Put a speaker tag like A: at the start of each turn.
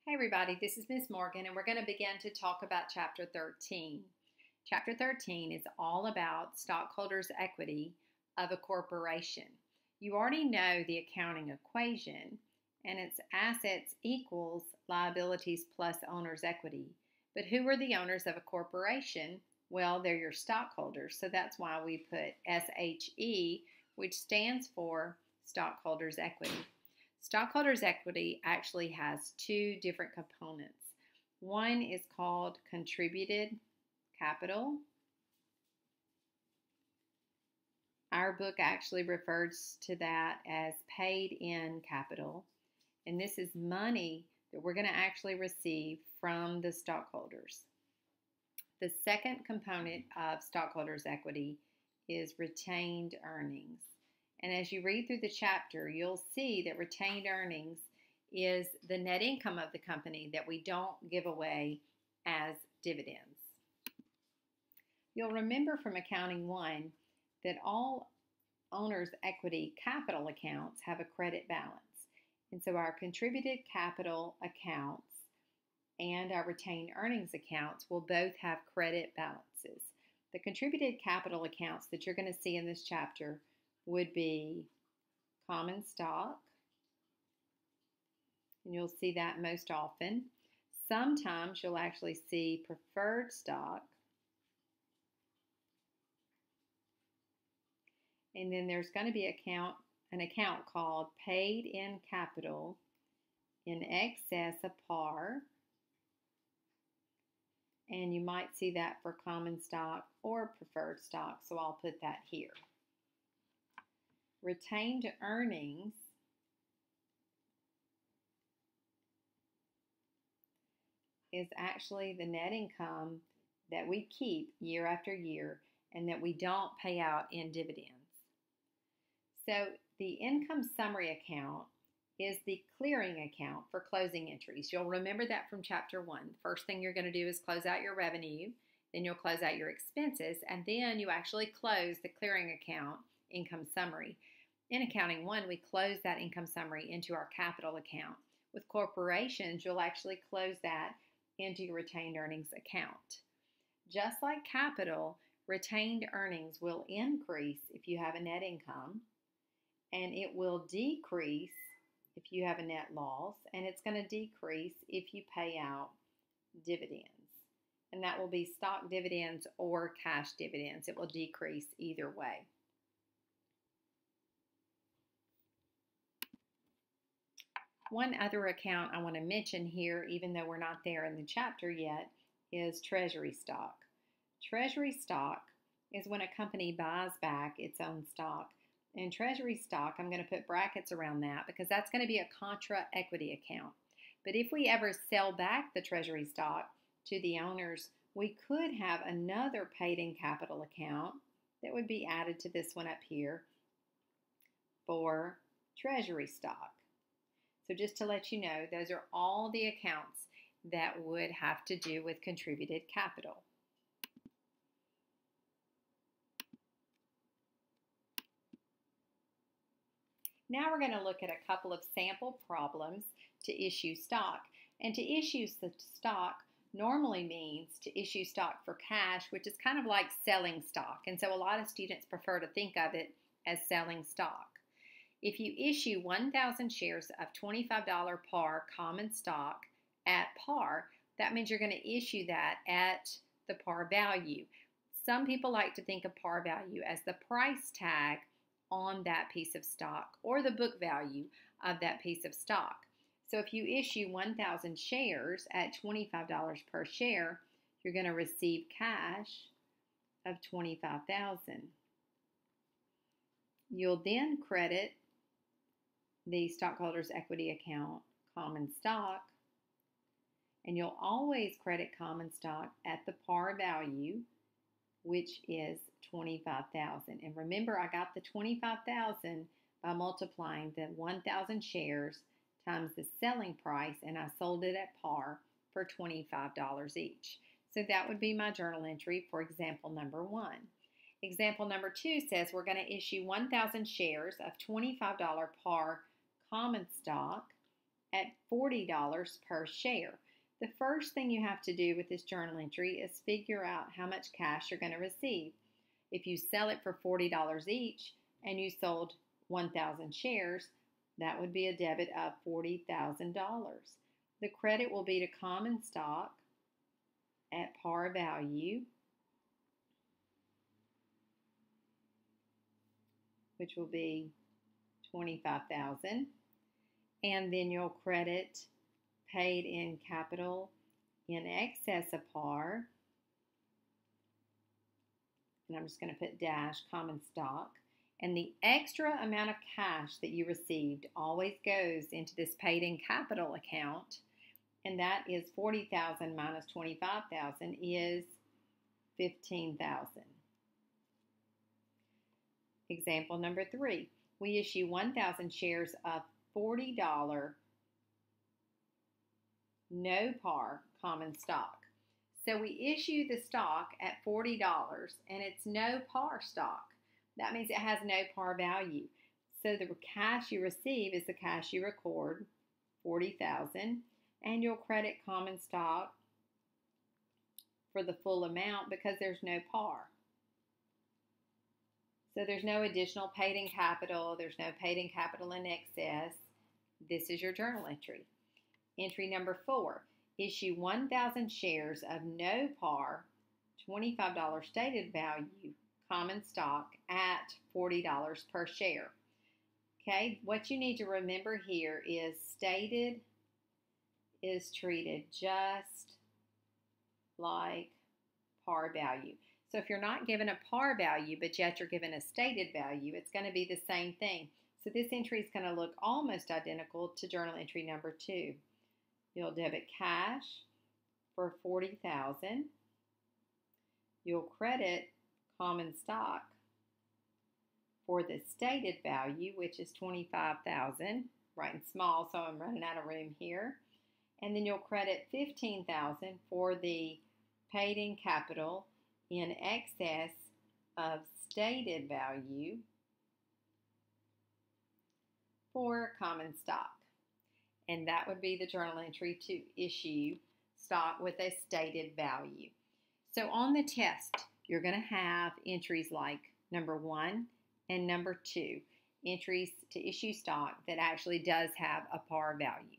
A: Hey everybody, this is Miss Morgan and we're going to begin to talk about Chapter 13. Chapter 13 is all about stockholders' equity of a corporation. You already know the accounting equation and it's assets equals liabilities plus owner's equity. But who are the owners of a corporation? Well, they're your stockholders, so that's why we put SHE, which stands for stockholders' equity. Stockholders' equity actually has two different components. One is called contributed capital. Our book actually refers to that as paid-in capital. And this is money that we're going to actually receive from the stockholders. The second component of stockholders' equity is retained earnings. And as you read through the chapter, you'll see that retained earnings is the net income of the company that we don't give away as dividends. You'll remember from Accounting 1 that all owners' equity capital accounts have a credit balance. And so our contributed capital accounts and our retained earnings accounts will both have credit balances. The contributed capital accounts that you're going to see in this chapter would be common stock, and you'll see that most often. Sometimes you'll actually see preferred stock, and then there's going to be an account called paid-in capital in excess of par, and you might see that for common stock or preferred stock, so I'll put that here. Retained earnings is actually the net income that we keep year after year and that we don't pay out in dividends. So the income summary account is the clearing account for closing entries. You'll remember that from Chapter 1. The first thing you're going to do is close out your revenue, then you'll close out your expenses, and then you actually close the clearing account income summary. In Accounting 1, we close that income summary into our capital account. With corporations, you'll actually close that into your retained earnings account. Just like capital, retained earnings will increase if you have a net income, and it will decrease if you have a net loss, and it's going to decrease if you pay out dividends. And that will be stock dividends or cash dividends. It will decrease either way. One other account I want to mention here, even though we're not there in the chapter yet, is Treasury Stock. Treasury Stock is when a company buys back its own stock. And Treasury Stock, I'm going to put brackets around that because that's going to be a contra equity account. But if we ever sell back the Treasury Stock to the owners, we could have another paid-in capital account that would be added to this one up here for Treasury Stock. So just to let you know, those are all the accounts that would have to do with contributed capital. Now we're going to look at a couple of sample problems to issue stock. And to issue stock normally means to issue stock for cash, which is kind of like selling stock. And so a lot of students prefer to think of it as selling stock. If you issue 1,000 shares of $25 par common stock at par, that means you're going to issue that at the par value. Some people like to think of par value as the price tag on that piece of stock or the book value of that piece of stock. So if you issue 1,000 shares at $25 per share, you're going to receive cash of $25,000. You'll then credit the stockholders' equity account common stock, and you'll always credit common stock at the par value, which is $25,000. And remember, I got the $25,000 by multiplying the 1,000 shares times the selling price, and I sold it at par for $25 each. So that would be my journal entry for example number 1. Example number 2 says we're going to issue 1,000 shares of $25 par common stock at $40 per share. The first thing you have to do with this journal entry is figure out how much cash you're going to receive. If you sell it for $40 each and you sold 1,000 shares, that would be a debit of $40,000. The credit will be to common stock at par value, which will be $25,000, and then you'll credit paid in capital in excess of par, and I'm just going to put dash common stock, and the extra amount of cash that you received always goes into this paid in capital account, and that is $40,000 minus $25,000 is $15,000. Example number 3. We issue 1,000 shares of $40 no par common stock. So we issue the stock at $40 and it's no par stock. That means it has no par value. So the cash you receive is the cash you record, $40,000, and you'll credit common stock for the full amount because there's no par. So there's no additional paid in capital, there's no paid in capital in excess. This is your journal entry. Entry number 4, issue 1,000 shares of no par, $25 stated value, common stock at $40 per share. Okay, what you need to remember here is stated is treated just like par value. So if you're not given a par value, but yet you're given a stated value, it's going to be the same thing. So this entry is going to look almost identical to journal entry number 2. You'll debit cash for $40,000. You'll credit common stock for the stated value, which is $25,000, writing small, so I'm running out of room here. And then you'll credit $15,000 for the paid in capital in excess of stated value for common stock. And that would be the journal entry to issue stock with a stated value. So on the test, you're going to have entries like number 1 and number 2, entries to issue stock that actually does have a par value.